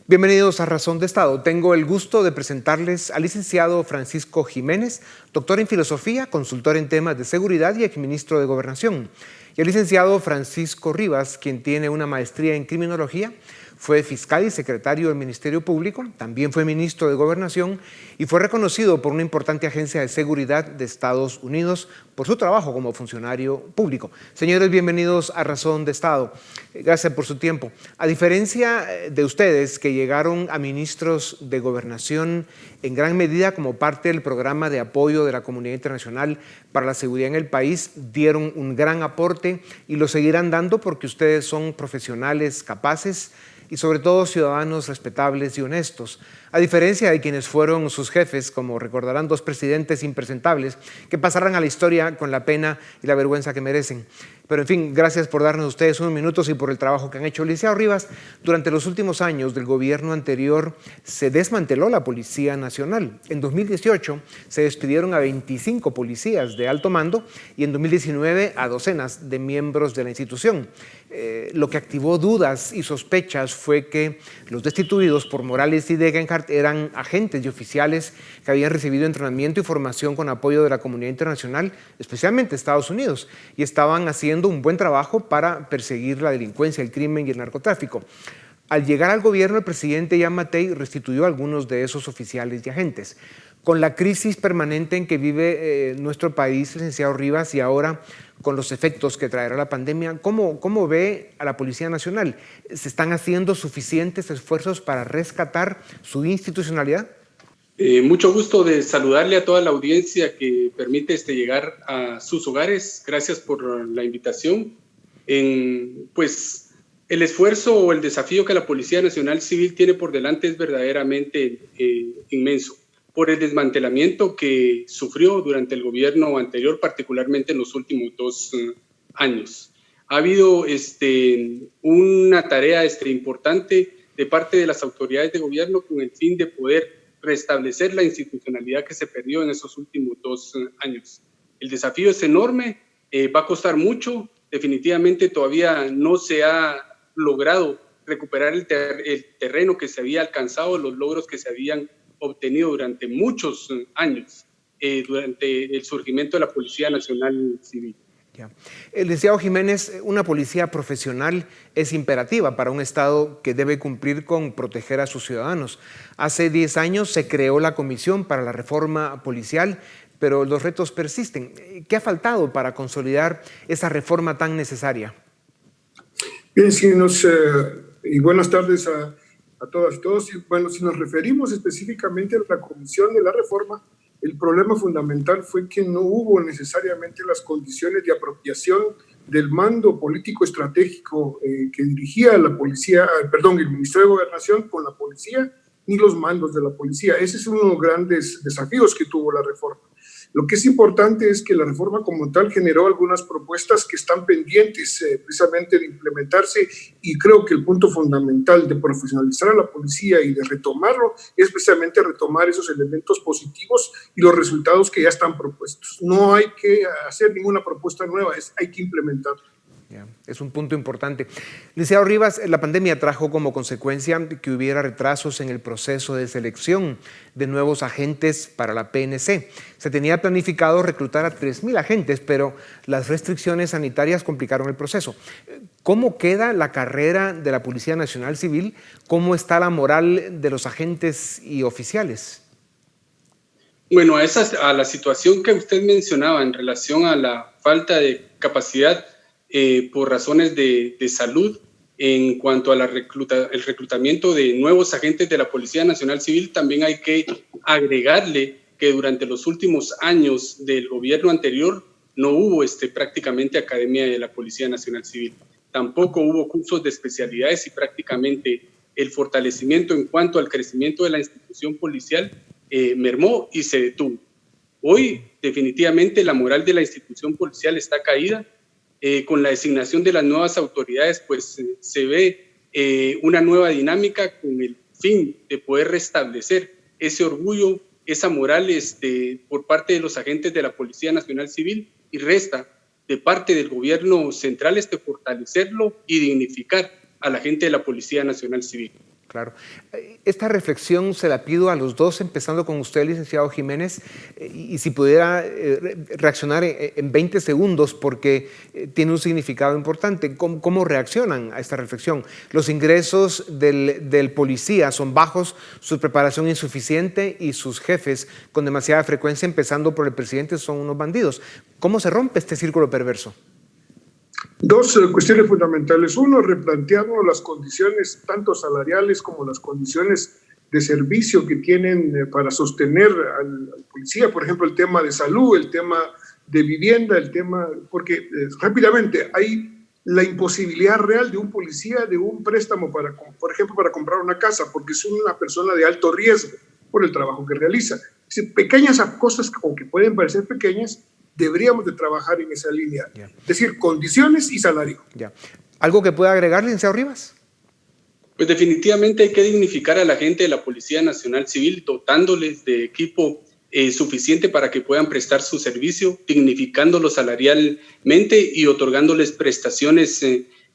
Bienvenidos a Razón de Estado. Tengo el gusto de presentarles al licenciado Francisco Jiménez, doctor en filosofía, consultor en temas de seguridad y exministro de Gobernación. Y el licenciado Francisco Rivas, quien tiene una maestría en criminología, fue fiscal y secretario del Ministerio Público, también fue ministro de Gobernación y fue reconocido por una importante agencia de seguridad de Estados Unidos por su trabajo como funcionario público. Señores, bienvenidos a Razón de Estado. Gracias por su tiempo. A diferencia de ustedes que llegaron a ministros de Gobernación en gran medida como parte del programa de apoyo de la comunidad internacional para la seguridad en el país, dieron un gran aporte y lo seguirán dando porque ustedes son profesionales capaces y sobre todo ciudadanos respetables y honestos, a diferencia de quienes fueron sus jefes, como recordarán, dos presidentes impresentables que pasarán a la historia con la pena y la vergüenza que merecen. Pero en fin, gracias por darnos ustedes unos minutos y por el trabajo que han hecho. Licenciado Rivas, durante los últimos años del gobierno anterior se desmanteló la Policía Nacional. En 2018 se despidieron a 25 policías de alto mando y en 2019 a docenas de miembros de la institución. Lo que activó dudas y sospechas fue que los destituidos por Morales y Degenhardt eran agentes y oficiales que habían recibido entrenamiento y formación con apoyo de la comunidad internacional, especialmente Estados Unidos, y estaban haciendo un buen trabajo para perseguir la delincuencia, el crimen y el narcotráfico. Al llegar al gobierno, el presidente Giammattei restituyó a algunos de esos oficiales y agentes. Con la crisis permanente en que vive nuestro país, licenciado Rivas, y ahora con los efectos que traerá la pandemia, ¿cómo ve a la Policía Nacional? ¿Se están haciendo suficientes esfuerzos para rescatar su institucionalidad? Mucho gusto de saludarle a toda la audiencia que permite llegar a sus hogares. Gracias por la invitación. Pues el esfuerzo o el desafío que la Policía Nacional Civil tiene por delante es verdaderamente inmenso, por el desmantelamiento que sufrió durante el gobierno anterior, particularmente en los últimos 2 años. Ha habido una tarea importante de parte de las autoridades de gobierno con el fin de poder restablecer la institucionalidad que se perdió en esos últimos 2 años. El desafío es enorme, va a costar mucho, definitivamente todavía no se ha logrado recuperar el terreno que se había alcanzado, los logros que se habían obtenido durante muchos años, durante el surgimiento de la Policía Nacional Civil. El licenciado Jiménez, una policía profesional es imperativa para un Estado que debe cumplir con proteger a sus ciudadanos. Hace 10 años se creó la Comisión para la Reforma Policial, pero los retos persisten. ¿Qué ha faltado para consolidar esa reforma tan necesaria? Bien, y buenas tardes a todas y todos. Bueno, si nos referimos específicamente a la Comisión de la Reforma, el problema fundamental fue que no hubo necesariamente las condiciones de apropiación del mando político estratégico que dirigía la policía, el Ministerio de Gobernación con la policía, ni los mandos de la policía. Ese es uno de los grandes desafíos que tuvo la reforma. Lo que es importante es que la reforma como tal generó algunas propuestas que están pendientes precisamente de implementarse, y creo que el punto fundamental de profesionalizar a la policía y de retomarlo es precisamente retomar esos elementos positivos y los resultados que ya están propuestos. No hay que hacer ninguna propuesta nueva, hay que implementarlo. Es un punto importante. Licenciado Rivas, la pandemia trajo como consecuencia que hubiera retrasos en el proceso de selección de nuevos agentes para la PNC. Se tenía planificado reclutar a 3,000 agentes, pero las restricciones sanitarias complicaron el proceso. ¿Cómo queda la carrera de la Policía Nacional Civil? ¿Cómo está la moral de los agentes y oficiales? Bueno, a la situación que usted mencionaba en relación a la falta de capacidad por razones de salud en cuanto a el reclutamiento de nuevos agentes de la Policía Nacional Civil, también hay que agregarle que durante los últimos años del gobierno anterior no hubo prácticamente academia de la Policía Nacional Civil. Tampoco hubo cursos de especialidades y prácticamente el fortalecimiento en cuanto al crecimiento de la institución policial mermó y se detuvo. Hoy definitivamente la moral de la institución policial está caída. Con la designación de las nuevas autoridades, pues se ve una nueva dinámica con el fin de poder restablecer ese orgullo, esa moral por parte de los agentes de la Policía Nacional Civil, y resta de parte del gobierno central fortalecerlo y dignificar a la gente de la Policía Nacional Civil. Claro. Esta reflexión se la pido a los dos, empezando con usted, licenciado Jiménez, y si pudiera reaccionar en 20 segundos, porque tiene un significado importante. ¿Cómo reaccionan a esta reflexión? Los ingresos del policía son bajos, su preparación insuficiente y sus jefes, con demasiada frecuencia, empezando por el presidente, son unos bandidos. ¿Cómo se rompe este círculo perverso? Dos cuestiones fundamentales. Uno, replantearnos las condiciones tanto salariales como las condiciones de servicio que tienen para sostener al policía. Por ejemplo, el tema de salud, el tema de vivienda, el tema... Porque rápidamente hay la imposibilidad real de un policía de un préstamo, por ejemplo, para comprar una casa, porque es una persona de alto riesgo por el trabajo que realiza. Pequeñas cosas que pueden parecer pequeñas, deberíamos de trabajar en esa línea. Yeah. Es decir, condiciones y salario. Yeah. ¿Algo que pueda agregar, licenciado Rivas? Pues definitivamente hay que dignificar a la gente de la Policía Nacional Civil, dotándoles de equipo suficiente para que puedan prestar su servicio, dignificándolo salarialmente y otorgándoles prestaciones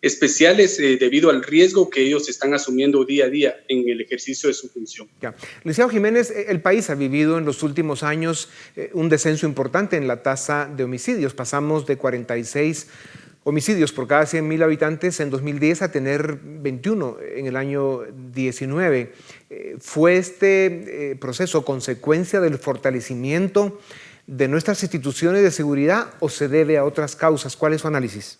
especiales debido al riesgo que ellos están asumiendo día a día en el ejercicio de su función. Ya. Licenciado Jiménez, el país ha vivido en los últimos años un descenso importante en la tasa de homicidios. Pasamos de 46 homicidios por cada 100.000 habitantes en 2010 a tener 21 en el año 19. ¿Fue este proceso consecuencia del fortalecimiento de nuestras instituciones de seguridad o se debe a otras causas? ¿Cuál es su análisis?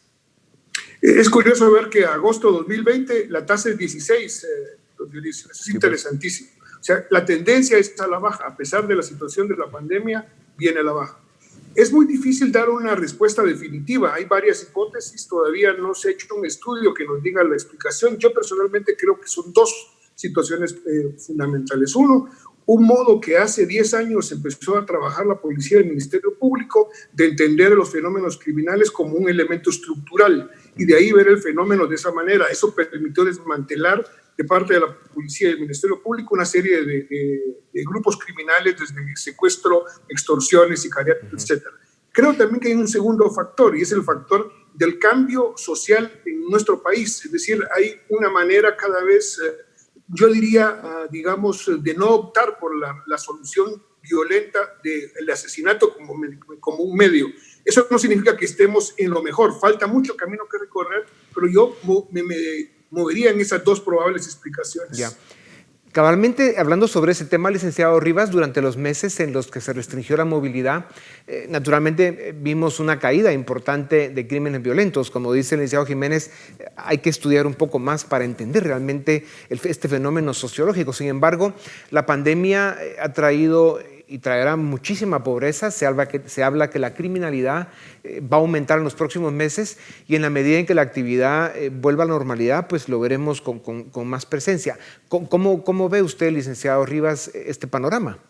Es curioso ver que agosto de 2020 la tasa es 16, eso es interesantísimo. O sea, la tendencia es a la baja, a pesar de la situación de la pandemia, viene a la baja. Es muy difícil dar una respuesta definitiva, hay varias hipótesis, todavía no se ha hecho un estudio que nos diga la explicación. Yo personalmente creo que son dos situaciones fundamentales. Uno, un modo que hace 10 años empezó a trabajar la policía y el Ministerio Público de entender los fenómenos criminales como un elemento estructural y de ahí ver el fenómeno de esa manera. Eso permitió desmantelar de parte de la policía y el Ministerio Público una serie de grupos criminales, desde secuestro, extorsiones, sicariato, etc. Creo también que hay un segundo factor y es el factor del cambio social en nuestro país. Es decir, hay una manera cada vez... yo diría, digamos, de no optar por la solución violenta del asesinato como un medio. Eso no significa que estemos en lo mejor, falta mucho camino que recorrer, pero yo me movería en esas dos probables explicaciones. Ya. Cabalmente, hablando sobre ese tema, licenciado Rivas, durante los meses en los que se restringió la movilidad, naturalmente vimos una caída importante de crímenes violentos. Como dice el licenciado Jiménez, hay que estudiar un poco más para entender realmente este fenómeno sociológico. Sin embargo, la pandemia ha traído y traerá muchísima pobreza. Se habla que la criminalidad va a aumentar en los próximos meses y en la medida en que la actividad vuelva a la normalidad, pues lo veremos con más presencia. ¿Cómo ve usted, licenciado Rivas, este panorama?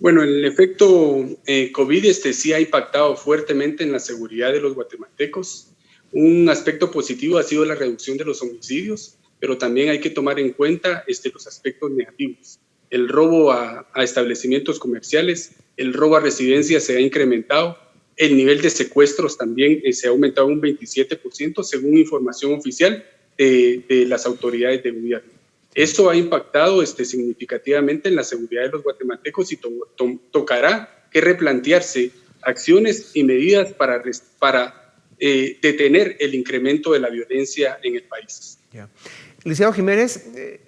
Bueno, el efecto COVID sí ha impactado fuertemente en la seguridad de los guatemaltecos. Un aspecto positivo ha sido la reducción de los homicidios, pero también hay que tomar en cuenta los aspectos negativos. El robo a establecimientos comerciales, el robo a residencias se ha incrementado, el nivel de secuestros también se ha aumentado un 27% según información oficial de las autoridades de gobierno. Esto ha impactado significativamente en la seguridad de los guatemaltecos y tocará que replantearse acciones y medidas para detener el incremento de la violencia en el país. Yeah. Licenciado Jiménez,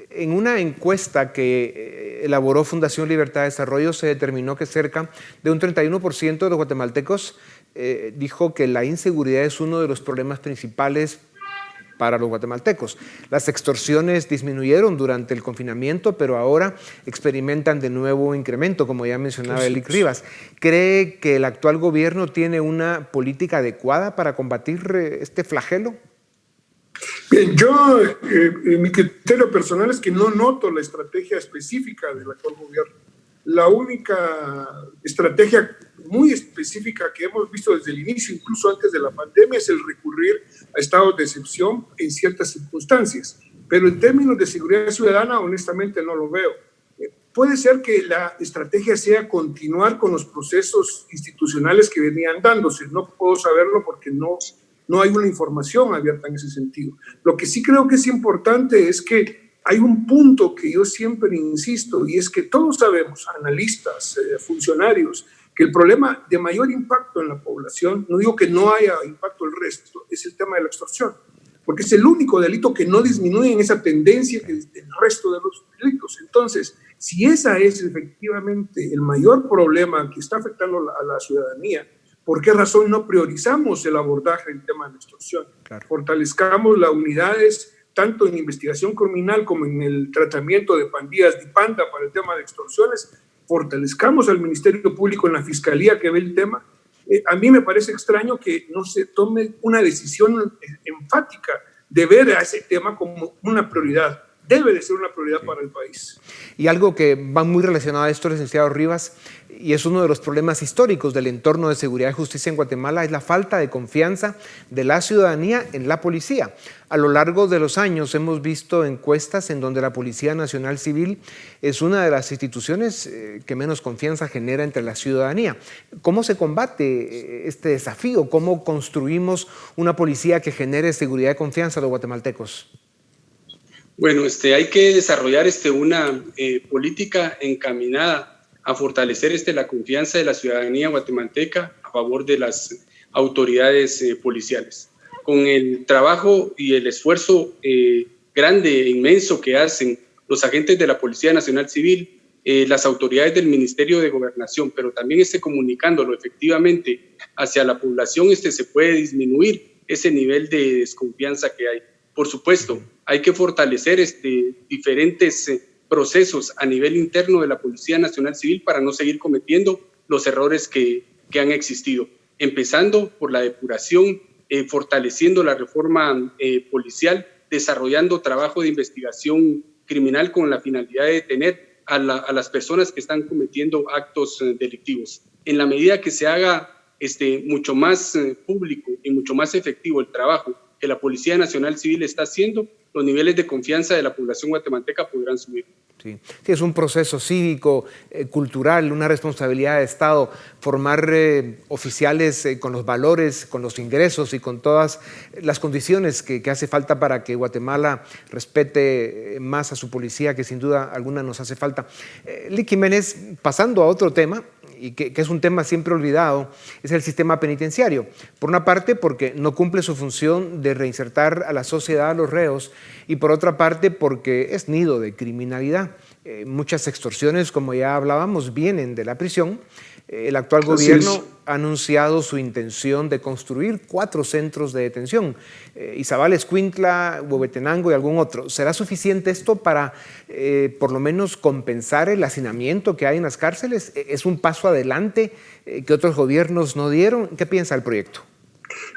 en una encuesta que elaboró Fundación Libertad de Desarrollo se determinó que cerca de un 31% de los guatemaltecos dijo que la inseguridad es uno de los problemas principales para los guatemaltecos. Las extorsiones disminuyeron durante el confinamiento, pero ahora experimentan de nuevo incremento, como ya mencionaba Elic Rivas. ¿Cree que el actual gobierno tiene una política adecuada para combatir este flagelo? Bien, yo, mi criterio personal es que no noto la estrategia específica del actual gobierno. La única estrategia muy específica que hemos visto desde el inicio, incluso antes de la pandemia, es el recurrir a estados de excepción en ciertas circunstancias. Pero en términos de seguridad ciudadana, honestamente no lo veo. Puede ser que la estrategia sea continuar con los procesos institucionales que venían dándose. No puedo saberlo porque no hay una información abierta en ese sentido. Lo que sí creo que es importante es que hay un punto que yo siempre insisto, y es que todos sabemos, analistas, funcionarios, que el problema de mayor impacto en la población, no digo que no haya impacto el resto, es el tema de la extorsión, porque es el único delito que no disminuye en esa tendencia que el resto de los delitos. Entonces, si esa es efectivamente el mayor problema que está afectando a la ciudadanía, ¿por qué razón no priorizamos el abordaje del tema de la extorsión? Claro. Fortalezcamos las unidades tanto en investigación criminal como en el tratamiento de pandillas de panda para el tema de extorsiones, fortalezcamos al Ministerio Público en la Fiscalía que ve el tema. A mí me parece extraño que no se tome una decisión enfática de ver a ese tema como una prioridad. Debe de ser una prioridad para el país. Y algo que va muy relacionado a esto, licenciado Rivas, y es uno de los problemas históricos del entorno de seguridad y justicia en Guatemala, es la falta de confianza de la ciudadanía en la policía. A lo largo de los años hemos visto encuestas en donde la Policía Nacional Civil es una de las instituciones que menos confianza genera entre la ciudadanía. ¿Cómo se combate este desafío? ¿Cómo construimos una policía que genere seguridad y confianza a los guatemaltecos? Bueno, hay que desarrollar una política encaminada a fortalecer la confianza de la ciudadanía guatemalteca a favor de las autoridades policiales. Con el trabajo y el esfuerzo grande e inmenso que hacen los agentes de la Policía Nacional Civil, las autoridades del Ministerio de Gobernación, pero también comunicándolo efectivamente hacia la población, se puede disminuir ese nivel de desconfianza que hay. Por supuesto, hay que fortalecer diferentes procesos a nivel interno de la Policía Nacional Civil para no seguir cometiendo los errores que han existido, empezando por la depuración, fortaleciendo la reforma policial, desarrollando trabajo de investigación criminal con la finalidad de detener a las personas que están cometiendo actos delictivos. En la medida que se haga mucho más público y mucho más efectivo el trabajo que la Policía Nacional Civil está haciendo, los niveles de confianza de la población guatemalteca podrán subir. Sí, es un proceso cívico, cultural, una responsabilidad de Estado, formar oficiales con los valores, con los ingresos y con todas las condiciones que hace falta para que Guatemala respete más a su policía, que sin duda alguna nos hace falta. Lic Jiménez, pasando a otro tema, y que es un tema siempre olvidado, es el sistema penitenciario. Por una parte, porque no cumple su función de reinsertar a la sociedad a los reos, y por otra parte, porque es nido de criminalidad. Muchas extorsiones, como ya hablábamos, vienen de la prisión. El actual gobierno ha anunciado su intención de construir 4 centros de detención, Izabal, Escuintla, Huehuetenango y algún otro. ¿Será suficiente esto para por lo menos compensar el hacinamiento que hay en las cárceles? ¿Es un paso adelante que otros gobiernos no dieron? ¿Qué piensa el proyecto?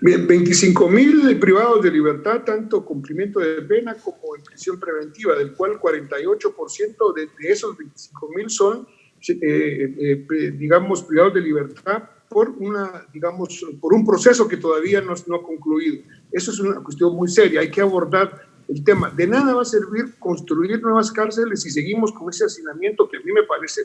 Bien, 25,000 privados de libertad, tanto cumplimiento de pena como en prisión preventiva, del cual 48% de esos 25,000 son digamos, privados de libertad por un proceso que todavía no ha concluido. Eso es una cuestión muy seria, hay que abordar el tema. De nada va a servir construir nuevas cárceles si seguimos con ese hacinamiento que a mí me parece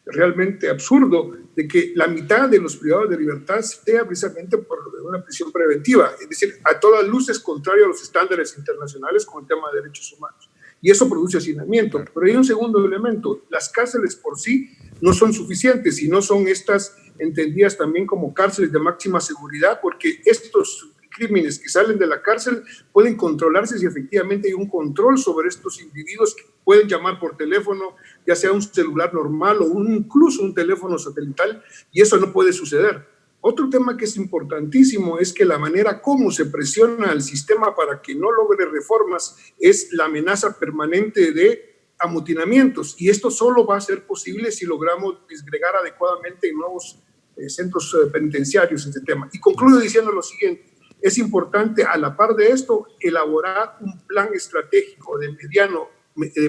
realmente absurdo, de que la mitad de los privados de libertad sea precisamente por una prisión preventiva, es decir, a todas luces contrario a los estándares internacionales con el tema de derechos humanos. Y eso produce hacinamiento. Pero hay un segundo elemento. Las cárceles por sí no son suficientes y no son estas entendidas también como cárceles de máxima seguridad, porque estos crímenes que salen de la cárcel pueden controlarse si efectivamente hay un control sobre estos individuos que pueden llamar por teléfono, ya sea un celular normal o incluso un teléfono satelital, y eso no puede suceder. Otro tema que es importantísimo es que la manera como se presiona al sistema para que no logre reformas es la amenaza permanente de amotinamientos, y esto solo va a ser posible si logramos disgregar adecuadamente en nuevos centros penitenciarios este tema. Y concluyo diciendo lo siguiente: es importante, a la par de esto, elaborar un plan estratégico de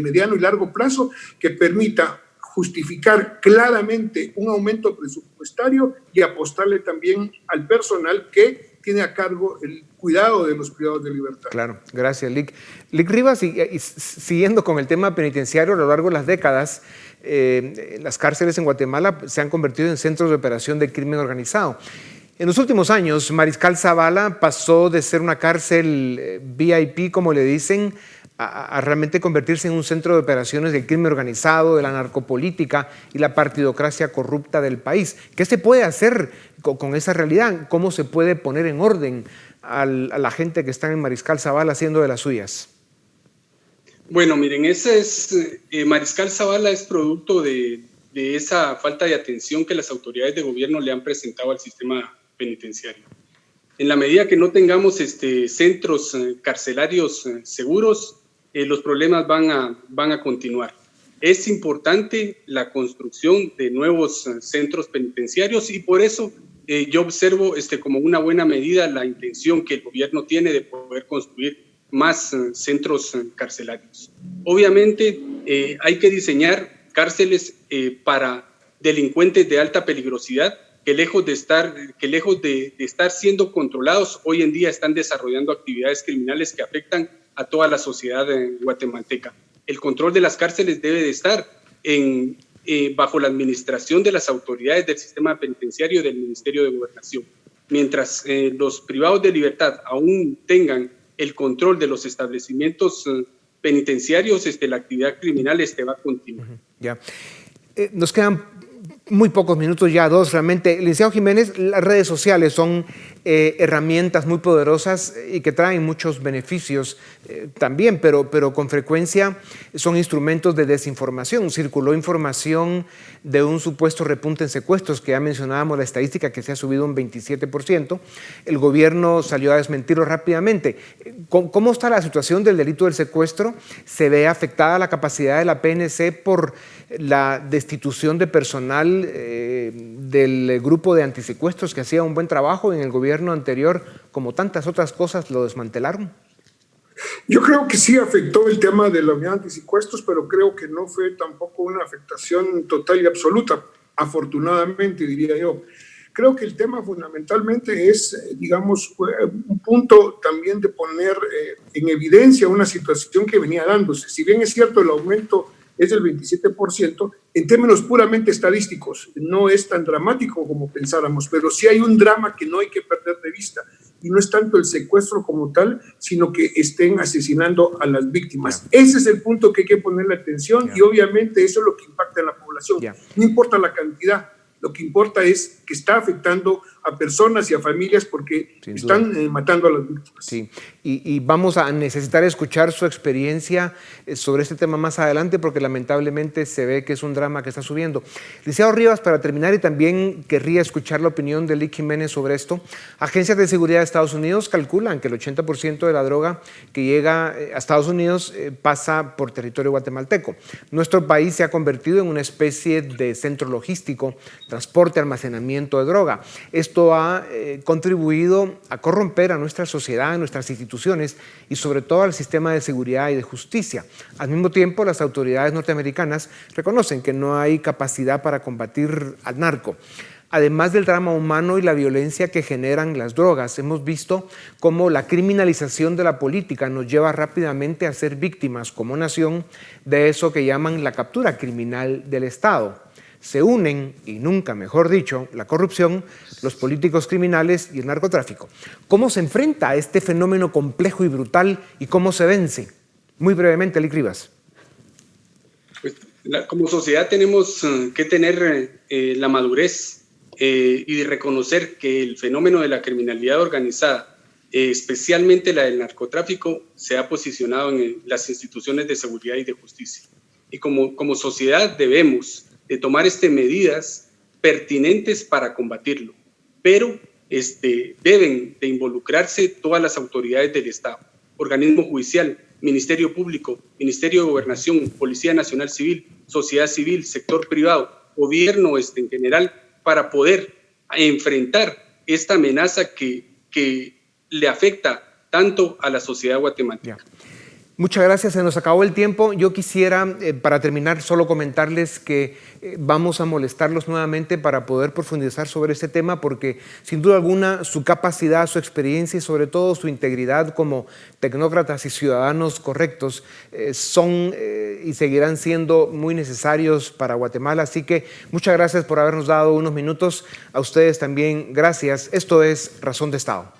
mediano y largo plazo que permita justificar claramente un aumento presupuestario y apostarle también al personal que tiene a cargo el cuidado de los privados de libertad. Claro, gracias, Lic. Lic Rivas, y siguiendo con el tema penitenciario, a lo largo de las décadas, las cárceles en Guatemala se han convertido en centros de operación de crimen organizado. En los últimos años, Mariscal Zavala pasó de ser una cárcel VIP, como le dicen, a realmente convertirse en un centro de operaciones del crimen organizado, de la narcopolítica y la partidocracia corrupta del país. ¿Qué se puede hacer con esa realidad? ¿Cómo se puede poner en orden a la gente que está en Mariscal Zavala haciendo de las suyas? Bueno, miren, Mariscal Zavala es producto de esa falta de atención que las autoridades de gobierno le han presentado al sistema penitenciario. En la medida que no tengamos centros carcelarios seguros, los problemas van a continuar. Es importante la construcción de nuevos centros penitenciarios y por eso yo observo como una buena medida la intención que el gobierno tiene de poder construir más centros carcelarios. Obviamente hay que diseñar cárceles para delincuentes de alta peligrosidad que lejos de estar siendo controlados, hoy en día están desarrollando actividades criminales que afectan a toda la sociedad guatemalteca. El control de las cárceles debe de estar bajo la administración de las autoridades del sistema penitenciario y del Ministerio de Gobernación. Mientras los privados de libertad aún tengan el control de los establecimientos penitenciarios, la actividad criminal va a continuar. Ya. Nos quedan muy pocos minutos, ya 2 realmente. Licenciado Jiménez, las redes sociales son herramientas muy poderosas y que traen muchos beneficios también, pero con frecuencia son instrumentos de desinformación. Circuló información de un supuesto repunte en secuestros, que ya mencionábamos la estadística que se ha subido un 27%. El gobierno salió a desmentirlo rápidamente. ¿Cómo está la situación del delito del secuestro? ¿Se ve afectada la capacidad de la PNC por la destitución de personal del grupo de antisecuestros que hacía un buen trabajo en el gobierno anterior, como tantas otras cosas lo desmantelaron? Yo creo que sí afectó el tema de la unidad antisecuestros, pero creo que no fue tampoco una afectación total y absoluta, afortunadamente diría yo. Creo que el tema fundamentalmente es, digamos, un punto también de poner en evidencia una situación que venía dándose. Si bien es cierto el aumento es del 27%, en términos puramente estadísticos no es tan dramático como pensáramos, pero sí hay un drama que no hay que perder de vista, y no es tanto el secuestro como tal, sino que estén asesinando a las víctimas. Ese es el punto que hay que ponerle atención, y obviamente eso es lo que impacta en la población. No importa la cantidad, lo que importa es que está afectando a personas y a familias porque están matando a las víctimas. Sí, y vamos a necesitar escuchar su experiencia sobre este tema más adelante, porque lamentablemente se ve que es un drama que está subiendo. Licenciado Rivas, para terminar, y también querría escuchar la opinión de Lic Jiménez sobre esto. Agencias de seguridad de Estados Unidos calculan que el 80% de la droga que llega a Estados Unidos pasa por territorio guatemalteco. Nuestro país se ha convertido en una especie de centro logístico, transporte, almacenamiento de droga. Esto ha contribuido a corromper a nuestra sociedad, a nuestras instituciones y sobre todo al sistema de seguridad y de justicia. Al mismo tiempo, las autoridades norteamericanas reconocen que no hay capacidad para combatir al narco. Además del drama humano y la violencia que generan las drogas, hemos visto cómo la criminalización de la política nos lleva rápidamente a ser víctimas como nación de eso que llaman la captura criminal del Estado. Se unen, y nunca mejor dicho, la corrupción, los políticos criminales y el narcotráfico. ¿Cómo se enfrenta a este fenómeno complejo y brutal y cómo se vence? Muy brevemente, Lic Rivas. Pues, como sociedad tenemos que tener la madurez y reconocer que el fenómeno de la criminalidad organizada, especialmente la del narcotráfico, se ha posicionado en las instituciones de seguridad y de justicia. Y como sociedad debemos de tomar medidas pertinentes para combatirlo, pero deben de involucrarse todas las autoridades del Estado, organismo judicial, Ministerio Público, Ministerio de Gobernación, Policía Nacional Civil, sociedad civil, sector privado, gobierno en general, para poder enfrentar esta amenaza que le afecta tanto a la sociedad guatemalteca. Muchas gracias, se nos acabó el tiempo. Yo quisiera, para terminar, solo comentarles que vamos a molestarlos nuevamente para poder profundizar sobre este tema, porque sin duda alguna su capacidad, su experiencia y sobre todo su integridad como tecnócratas y ciudadanos correctos son y seguirán siendo muy necesarios para Guatemala. Así que muchas gracias por habernos dado unos minutos. A ustedes también gracias. Esto es Razón de Estado.